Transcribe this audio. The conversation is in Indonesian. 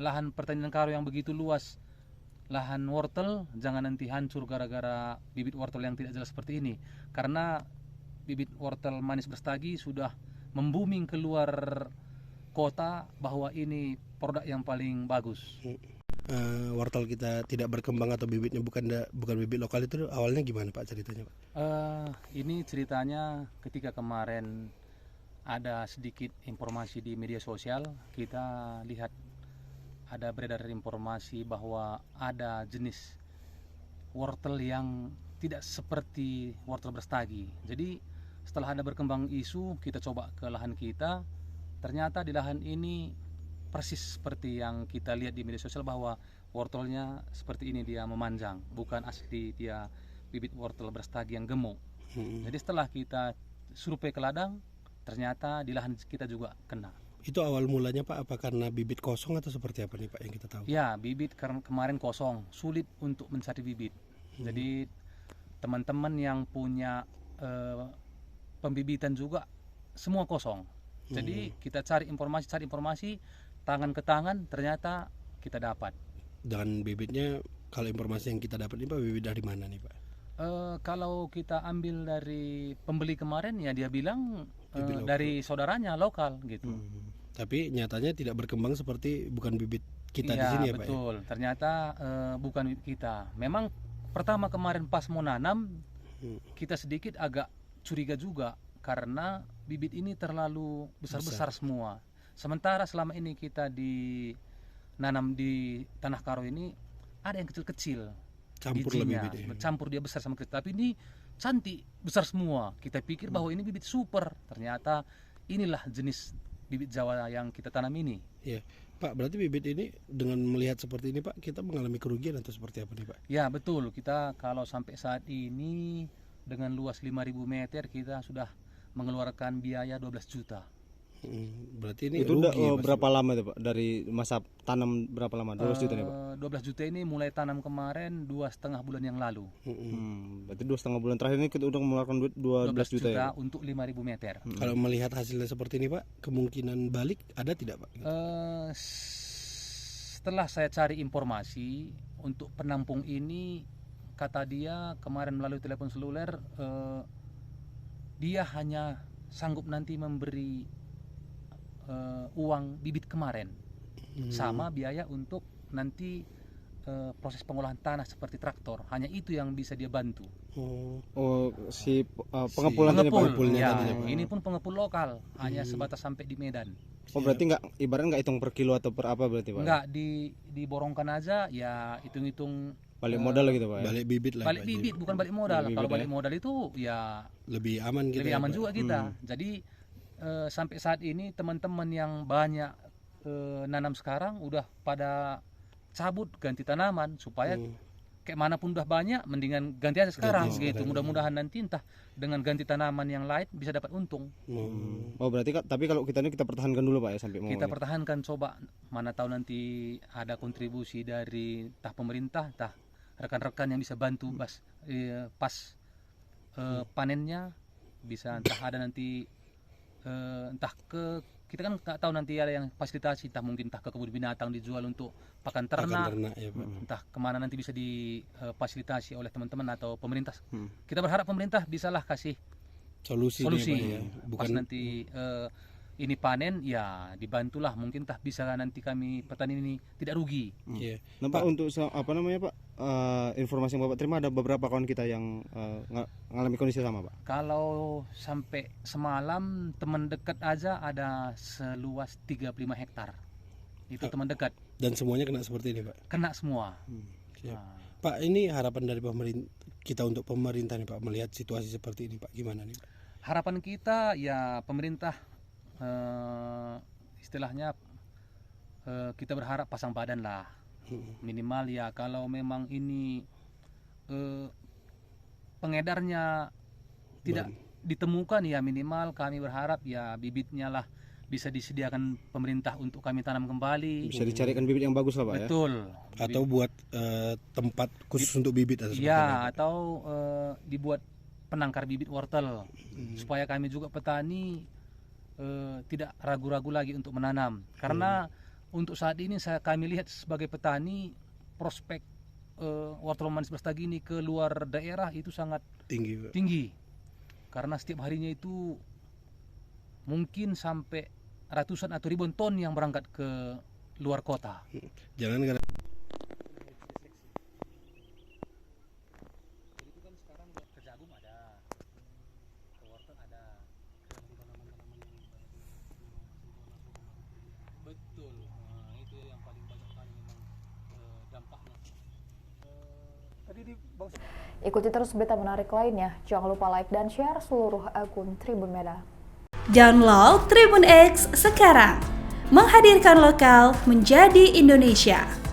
lahan pertanian Karo yang begitu luas, lahan wortel, jangan nanti hancur gara-gara bibit wortel yang tidak jelas seperti ini. Karena bibit wortel manis Brastagi sudah membuming keluar kota bahwa ini produk yang paling bagus. Wortel kita tidak berkembang atau bibitnya bukan bibit lokal itu awalnya gimana Pak ceritanya Pak? Ini ceritanya ketika kemarin ada sedikit informasi di media sosial, kita lihat ada beredar informasi bahwa ada jenis wortel yang tidak seperti wortel Brastagi. Jadi setelah ada berkembang isu, kita coba ke lahan kita, ternyata di lahan ini persis seperti yang kita lihat di media sosial bahwa wortelnya seperti ini, dia memanjang, bukan asli dia bibit wortel Brastagi yang gemuk. Jadi setelah kita survei ke ladang, ternyata di lahan kita juga kena. Itu awal mulanya Pak, apa karena bibit kosong atau seperti apa nih Pak yang kita tahu? Ya, bibit kemarin kosong, sulit untuk mencari bibit. Jadi teman-teman yang punya pembibitan juga semua kosong. Jadi kita cari informasi, tangan ke tangan, ternyata kita dapat. Dan bibitnya, kalau informasi yang kita dapat ini Pak, bibit dari mana nih Pak? Kalau kita ambil dari pembeli kemarin, ya dia bilang Bibit dari saudaranya lokal gitu. Tapi nyatanya tidak berkembang seperti bukan bibit kita ya, di sini ya Pak? Betul, ternyata bukan bibit kita. Memang pertama kemarin pas mau nanam, kita sedikit agak curiga juga karena bibit ini terlalu besar-besar semua. Sementara selama ini kita nanam di tanah Karo ini ada yang kecil-kecil, Campur bijinya, lebih bibit. campur dia besar sama kecil. Tapi ini cantik, besar semua. Kita pikir bahwa ini bibit super. Ternyata inilah jenis bibit Jawa yang kita tanam ini. Iya, Pak. Berarti bibit ini dengan melihat seperti ini Pak, kita mengalami kerugian atau seperti apa nih Pak? Ya betul. Kita kalau sampai saat ini dengan luas 5.000 meter kita sudah mengeluarkan biaya 12 juta. Berarti ini itu rugi ya, berapa lama tuh Pak? Dari masa tanam berapa lama? 12 juta nih Pak? 12 juta ini mulai tanam kemarin 2,5 bulan yang lalu. Berarti 2,5 bulan terakhir ini kita udah mengeluarkan duit 12 juta ya? Untuk 5.000 meter. Kalau melihat hasilnya seperti ini Pak, kemungkinan balik ada tidak Pak? Setelah saya cari informasi untuk penampung ini, kata dia kemarin melalui telepon seluler, dia hanya sanggup nanti memberi uang bibit kemarin sama biaya untuk nanti proses pengolahan tanah seperti traktor. Hanya itu yang bisa dia bantu. Si pengepulan ya, ini pun pengepul lokal, hanya sebatas sampai di Medan. Berarti ibaratnya nggak hitung per kilo atau per apa berarti Pak? Enggak, diborongkan aja, ya hitung-hitung balik modal gitu Pak ya? Balik bibit lah. Balik bibit, bukan balik modal. Kalau balik modal itu ya lebih aman kita. Lebih aman juga kita. Jadi sampai saat ini teman-teman yang banyak nanam sekarang udah pada cabut ganti tanaman supaya kayak manapun udah banyak, mendingan ganti aja sekarang gitu. Mudah-mudahan nanti entah dengan ganti tanaman yang lain bisa dapat untung. Berarti tapi kalau kita ini kita pertahankan dulu Pak ya sampai mau. Kita pertahankan, coba mana tahu nanti ada kontribusi dari entah pemerintah, entah rekan-rekan yang bisa bantu pas panennya, bisa entah ada nanti entah kita kan nggak tahu nanti ada yang fasilitasi, entah ke kebun binatang dijual untuk pakan ternak, ya, Pak. entah kemana nanti bisa difasilitasi oleh teman-teman atau pemerintah. Kita berharap pemerintah bisalah kasih solusi ya. Pas nanti ini panen, ya dibantulah, mungkin bisa nanti kami petani ini tidak rugi. Iya. Nah Pak, untuk Pak, informasi yang Bapak terima ada beberapa kawan kita yang mengalami kondisi sama Pak. Kalau sampai semalam teman dekat aja ada seluas 35 hektar. Itu teman dekat. Dan semuanya kena seperti ini Pak? Kena semua. Pak, ini harapan dari kita untuk pemerintah nih Pak, melihat situasi seperti ini Pak, gimana nih Pak? Harapan kita ya pemerintah istilahnya kita berharap pasang badan lah, minimal ya kalau memang ini pengedarnya tidak ditemukan, ya minimal kami berharap ya bibitnya lah bisa disediakan pemerintah untuk kami tanam kembali. Bisa dicarikan bibit yang bagus lah Pak. Betul. Ya? Atau buat tempat khusus untuk bibit atau ya, atau dibuat penangkar bibit wortel supaya kami juga petani tidak ragu-ragu lagi untuk menanam, karena untuk saat ini kami lihat sebagai petani prospek wortel manis Brastagi ini ke luar daerah itu sangat Tinggi, Pak. tinggi, karena setiap harinya itu mungkin sampai ratusan atau ribuan ton yang berangkat ke luar kota. Jangan karena Itu kan sekarang ke jagung ada, ke wortel ada. Betul, nah, itu yang paling banyak kali memang dampaknya. Tadi di Bang Ikuti terus berita menarik lainnya. Jangan lupa like dan share seluruh akun Tribun Medan. Download Tribun X sekarang. Menghadirkan lokal menjadi Indonesia.